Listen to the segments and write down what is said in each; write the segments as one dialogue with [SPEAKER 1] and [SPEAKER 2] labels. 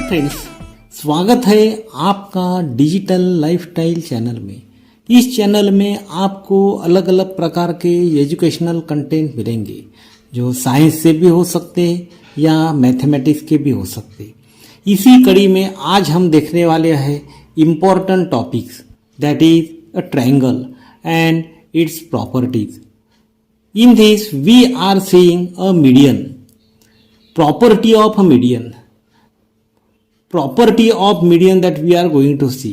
[SPEAKER 1] Friends, स्वागत है आपका डिजिटल लाइफस्टाइल चैनल में। इस चैनल में आपको अलग अलग प्रकार के एजुकेशनल कंटेंट मिलेंगे जो साइंस से भी हो सकते हैं या मैथमेटिक्स के भी हो सकते हैं। इसी कड़ी में आज हम देखने वाले हैं important topics, that is a triangle and its properties. In this, we are seeing a median. Property of a median. Property of median that we are going to see.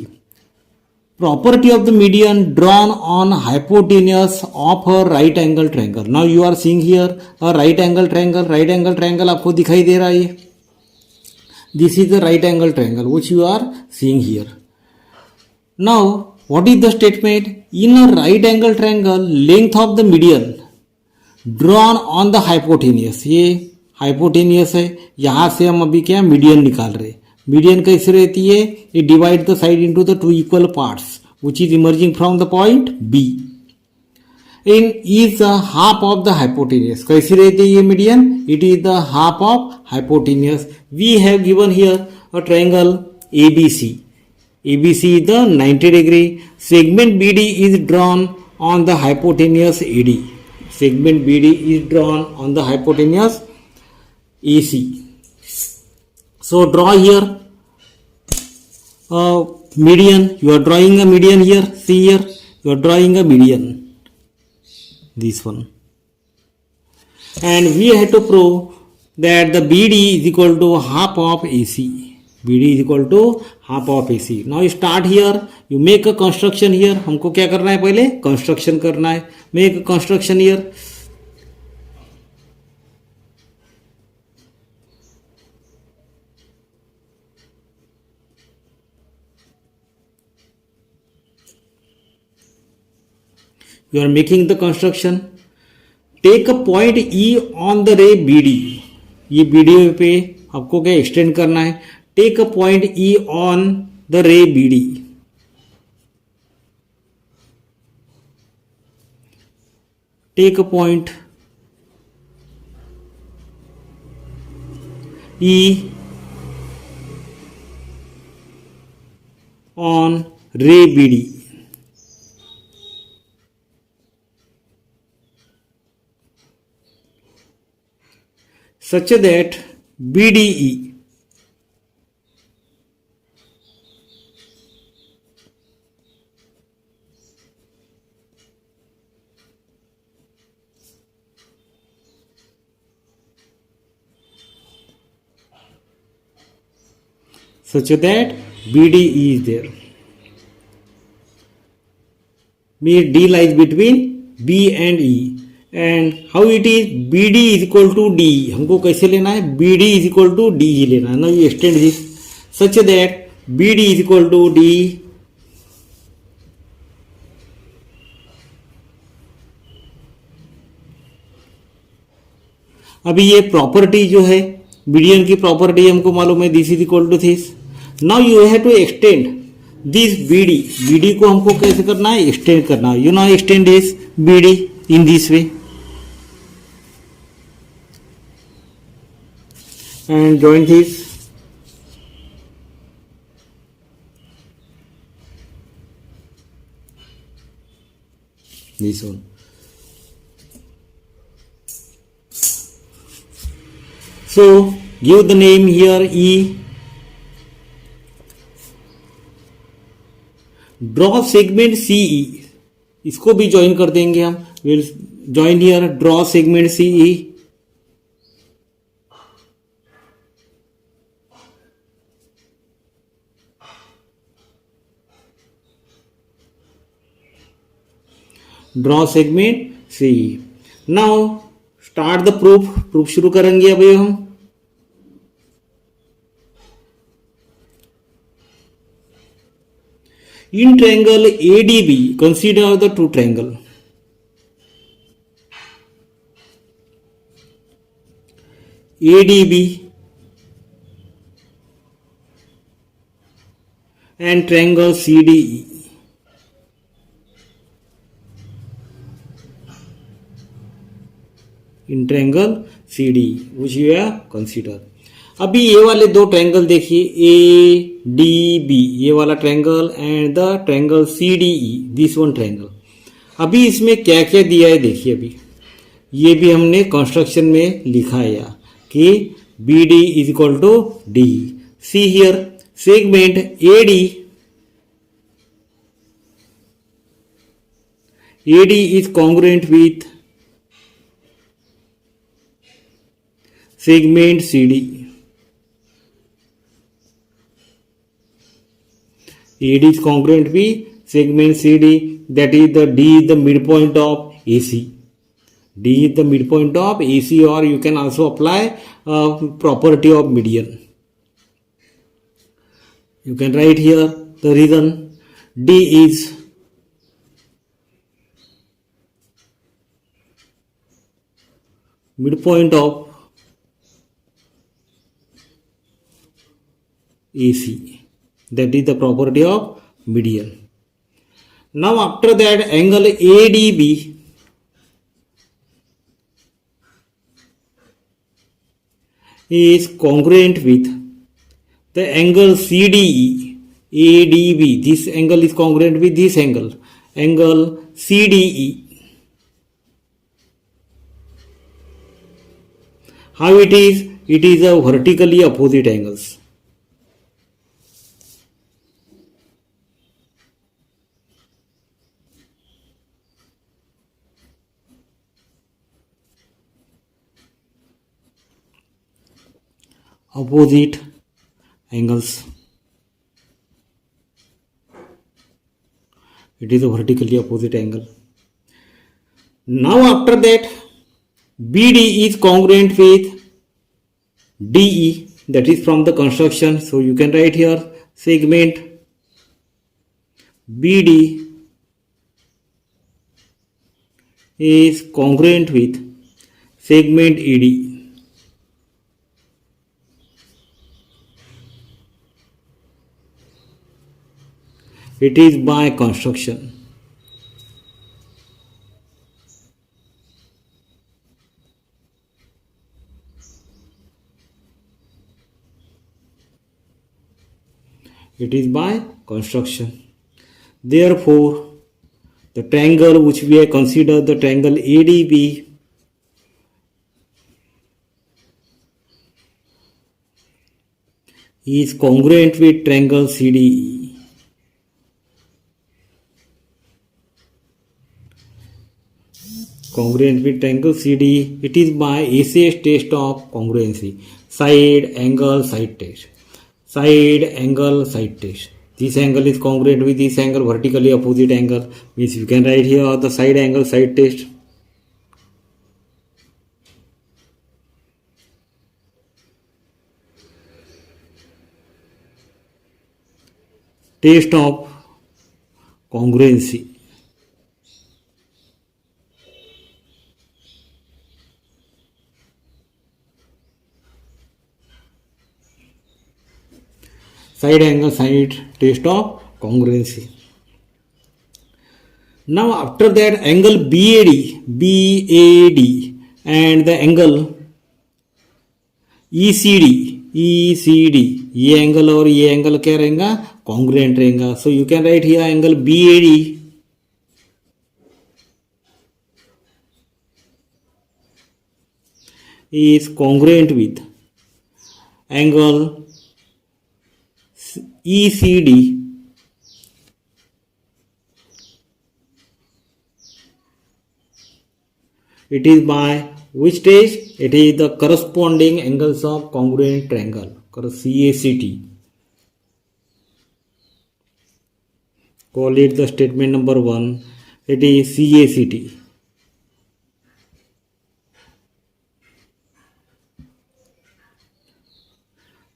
[SPEAKER 1] Property of the median drawn on hypotenuse of a right angle triangle. Now you are seeing here a right angle triangle. Right angle triangle आपको दिखाई दे रहा है। This is the right angle triangle which you are seeing here. Now what is the statement? In a right angle triangle, length of the median drawn on the hypotenuse, ये hypotenuse है, यहां से हम अभी क्या मीडियन निकाल रहे। Median कैसे रहती है? ये divide the side into the two equal parts which is emerging from the point B in is the half of the hypotenuse. कैसी रहती है ये median? It is the half of hypotenuse. We have given here a triangle ABC. ABC is the 90 degree. Segment BD is drawn on the hypotenuse AD. Segment BD is drawn on the hypotenuse AC. So draw here a median. You are drawing a median here. See here, you are drawing a median. This one. And we have to prove that the BD is equal to half of AC. BD is equal to half of AC. Now you start here. You make a construction here. हमको क्या करना है? पहले construction करना है। Make a construction here. You are making the construction. Take a point E on the ray BD. ये BD पे आपको क्या एक्सटेंड करना है? Take a point E on the ray BD. Take a point E on ray BD. Such that BDE such that BDE is there. Means D lies between B and E. And how it is? BD is equal to D. हमको कैसे लेना है? BD is equal to D ही लेना है ना। ये extend this such that BD is equal to D अभी ये प्रॉपर्टी जो है मीडियन की प्रॉपर्टी हमको मालूम है, this is equal to this. Now you have to extend this BD। BD को हमको कैसे करना है? एक्सटेंड करना है। You know extend this BD in this way and join this. This one. So give the name here E. Draw segment CE. इसको भी join कर देंगे हम। We'll join here. Draw segment CE. Draw segment C. Now start the proof. Proof शुरू करेंगे अभी हम। In triangle ADB consider the two triangle ADB and triangle CDE. In triangle CD which you have considered. अभी ये वाले दो triangle देखिए, A D B, ये वाला triangle and the triangle C D E, this one triangle. अभी इसमें क्या क्या दिया है देखिए। अभी ये भी हमने कंस्ट्रक्शन में लिखा है यहाँ कि B D is equal to D. C here segment AD is congruent with segment CD. AD is congruent with segment CD, that is the D is the midpoint of AC. D is the midpoint of AC, or you can also apply property of median. You can write here the reason D is midpoint of AC, that is the property of median. Now after that, angle ADB is congruent with the angle CDE. ADB, this angle is congruent with this angle CDE. How it is? It is a vertically opposite angles. Opposite angles. It is a vertically opposite angle. Now after that, BD is congruent with DE, that is from the construction. So you can write here segment BD is congruent with segment ED. It is by construction. It is by construction. Therefore, the triangle which we have considered, the triangle ADB, is congruent with triangle CDE. Congruent with triangle CDE. It is by ACS test of congruency. Side angle side test. Side angle side test. This angle is congruent with this angle, vertically opposite angle, means you can write here the side angle side test. Test of congruency. Side angle side test of congruency. Now after that, angle BAD and the angle ECD, ये angle और ये angle क्या रहेगा, congruent रहेगा. So you can write here angle BAD is congruent with angle ECD it is by which test? It is the corresponding angles of congruent triangle, CACT. Call it the statement number 1. It is CACT.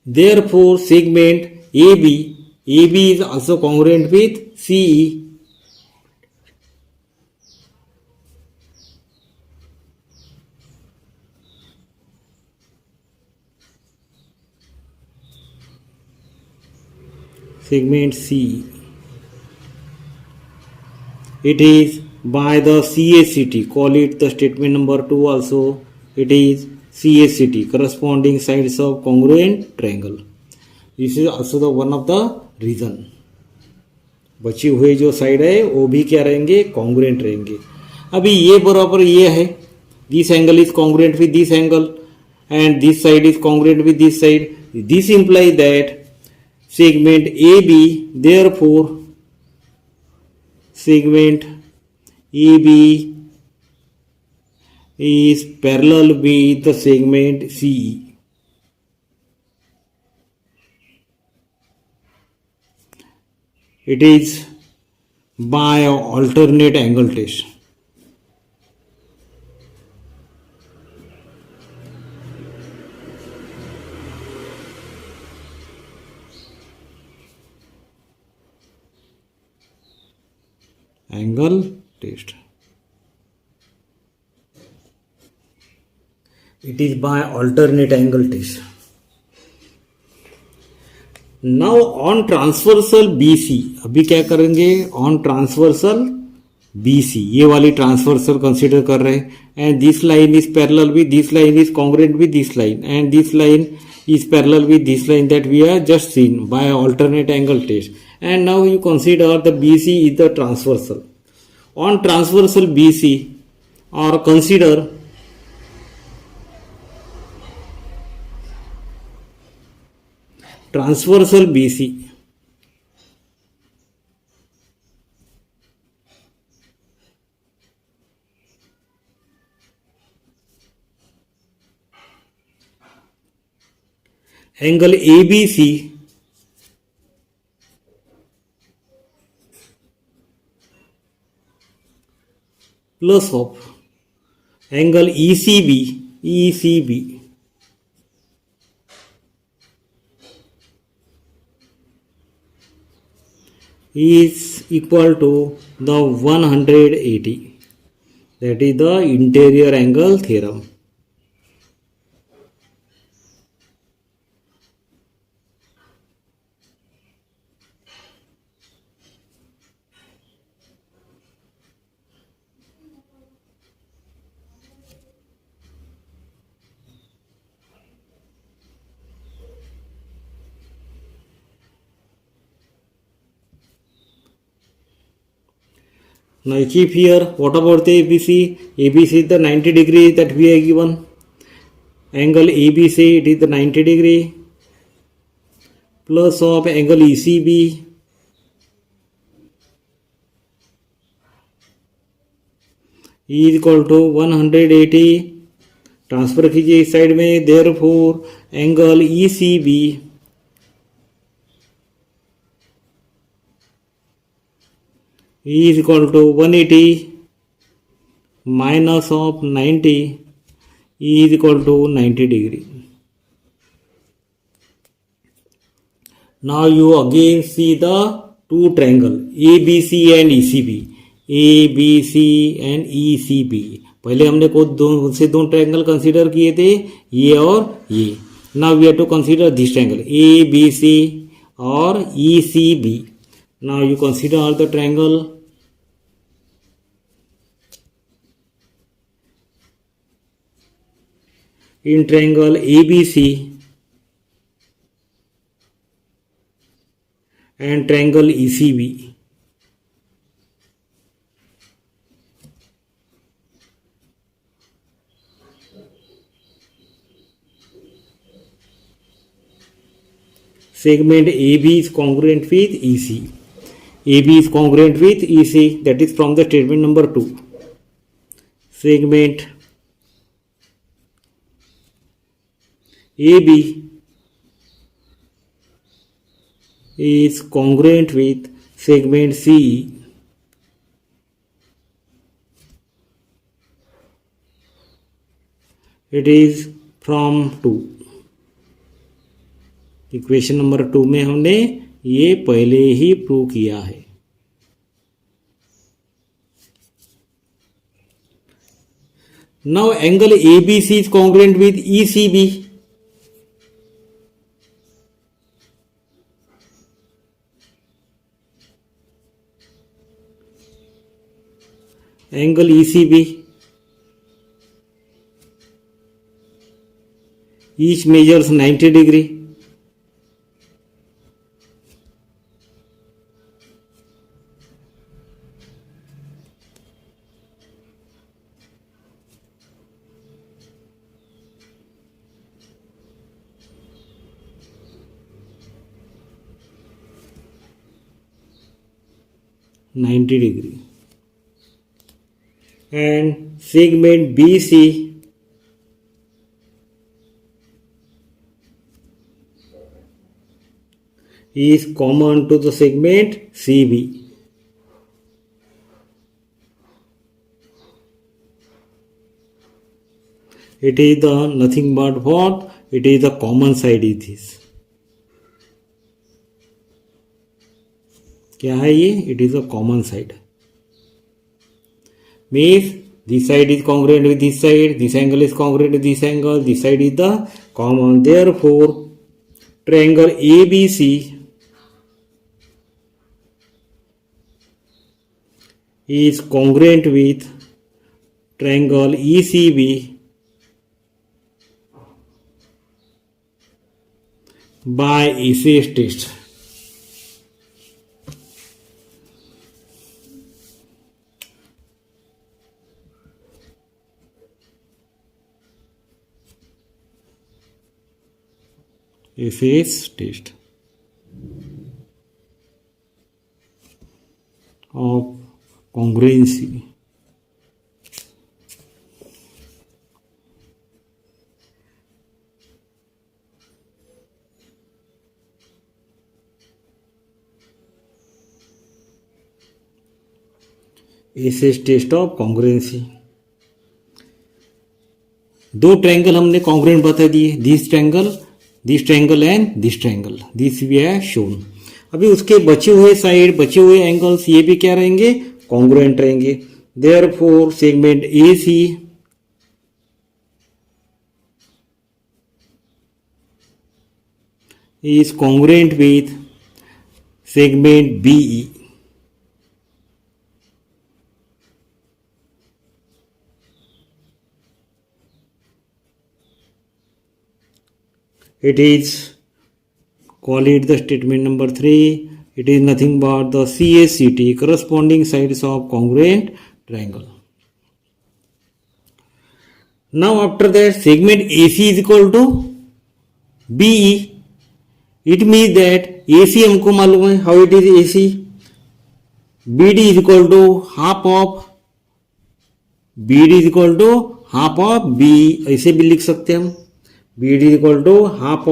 [SPEAKER 1] Therefore, segment AB is also congruent with CE. Segment C. It is by the CACT. Call it the statement number 2 also. It is CSCT, corresponding sides of congruent triangle. This is also the one of the reason. बची हुई जो side है वो भी क्या रहेंगे, congruent रहेंगे. अभी ये बराबर ये है, this angle is congruent with this angle and this side is congruent with this side. This implies that segment AB, therefore segment AB is parallel with the segment CE. It is by alternate angle test. Angle test. It is by alternate angle test. Now on transversal BC, अभी क्या करेंगे, on transversal BC, ये वाली transversal consider कर रहे हैं. And this line is parallel with this line, is congruent with this line, and this line is parallel with this line that we have just seen by alternate angle test. And now you consider the BC is the transversal. On transversal BC, or consider transversal BC. Angle ABC plus of angle ECB is equal to the 180. That is the interior angle theorem. Now keep here, what about the ABC? ABC is the 90 degree that we are given. Angle ABC, it is the 90 degree plus of angle ECB is equal to 180. Transfer कीजिए इस side में, therefore angle ECB is equal to 180 minus of 90 is equal to 90 degree. Now you again see the two triangle ABC and ECB. ABC and ECB. पहले हमने दो triangle consider किए थे, ये और ये. Now we have to consider this triangle ABC और ECB. Now you consider the triangle. In triangle ABC and triangle ECB, segment AB is congruent with EC. AB is congruent with EC, that is from the statement number 2. Segment AB is congruent with segment CE. It is from 2. Equation number 2 में हमने ये पहले ही prove किया है. Now angle ABC is congruent with ECB. Angle ECB each measures 90 degree. And segment BC is common to the segment CB. It is the nothing but what? It is the common side is this. क्या है ये? It is a common side. Means this side is congruent with this side, this angle is congruent with this angle, this side is the common. Therefore, triangle ABC is congruent with triangle ECB by ACS test. ACS test of congruency. ACS test of congruency. दो ट्रायंगल हमने congruent बता दिए, this triangle and this triangle, this we have shown. अभी उसके बचे हुए side, बचे हुए एंगल्स ये भी क्या रहेंगे? कॉन्ग्रुएंट रहेंगे. Therefore segment AC is congruent with segment BE. It is, call it the statement number 3. It is nothing but the CSCT, corresponding sides of congruent triangle. Now after that, segment AC is equal to BE. It means that AC हमको मालूम है. How it is AC? BD is equal to half of B. ऐसे भी लिख सकते हैं हम. BD is equal to half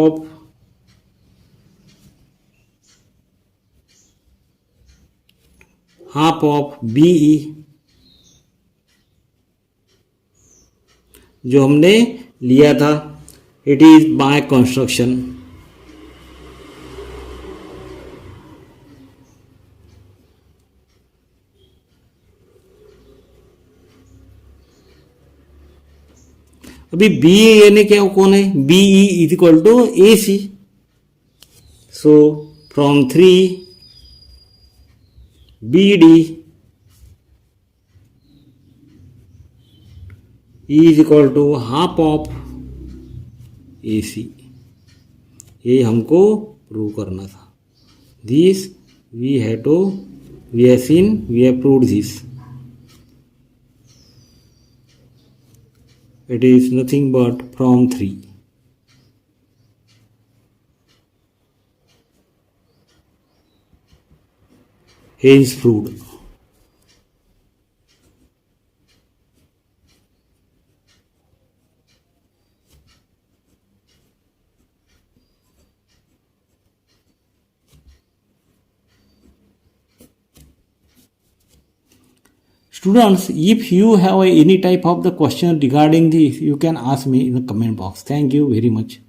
[SPEAKER 1] of BE, जो हमने लिया था. It is by construction. अभी बी यानी क्या, कौन है? BE इज इक्वल टू AC. So from 3 BD is equal to half of AC. ये हमको प्रूव करना था. This we have proved this. It is nothing but from 3. Hence proved. Students, if you have any type of the question regarding this, you can ask me in the comment box. Thank you very much.